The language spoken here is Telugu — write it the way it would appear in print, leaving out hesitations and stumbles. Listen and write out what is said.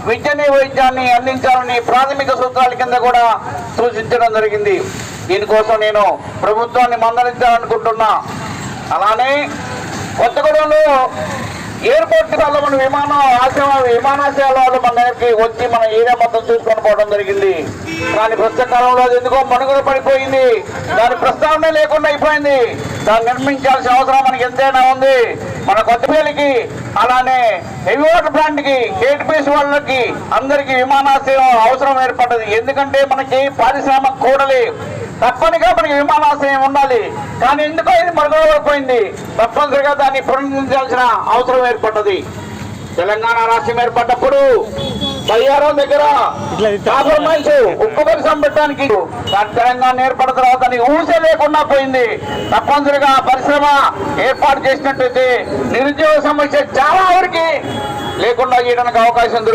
విద్యని వైద్యాన్ని అందించాలని ప్రాథమిక సూత్రాల కింద కూడా సూచించడం జరిగింది. దీనికోసం నేను ప్రభుత్వాన్ని మందలించాలనుకుంటున్నా. అలానే కొత్తగూడెంలో ఎయిర్పోర్ట్ వల్ల మన విమానాశ్రయాల వాళ్ళు మన దగ్గరికి వచ్చి మన ఏరియా మొత్తం చూసుకొని పోవడం జరిగింది. కానీ ప్రస్తుత కాలంలో అది ఎందుకో మనుగడ పడిపోయింది. దాని ప్రస్తావన లేకుండా అయిపోయింది. దాన్ని నిర్మించాల్సిన అవసరం మనకి ఎంతైనా ఉంది. మన కొత్తపల్లికి అలానే హెవీ వాటర్ ప్లాంట్ కి కేటీపీసీ వాళ్ళకి అందరికీ విమానాశ్రయం అవసరం ఏర్పడ్డది. ఎందుకంటే మనకి పారిశ్రామిక కూడలి తప్పనిగా మనకి విమానాశ్రయం ఉండాలి. కానీ ఎందుకో ఇది మరుగుపోయింది. తప్పనిసరిగా దాన్ని పునరుద్ధరించాల్సిన అవసరం ఏర్పడ్డది. తెలంగాణ రాష్ట్రం ఏర్పడ్డప్పుడు బయ్యారం దగ్గర కాంప్రమైజ్ ఉక్కు పరిశ్రమ పెట్టడానికి తెలంగాణ ఏర్పడిన తర్వాత దానికి ఊసే లేకుండా పోయింది. తప్పనిసరిగా పరిశ్రమ ఏర్పాటు చేసినట్టయితే నిరుద్యోగ సమస్య చాలా వరకు లేకుండా చేయడానికి అవకాశం దొరుకుతుంది.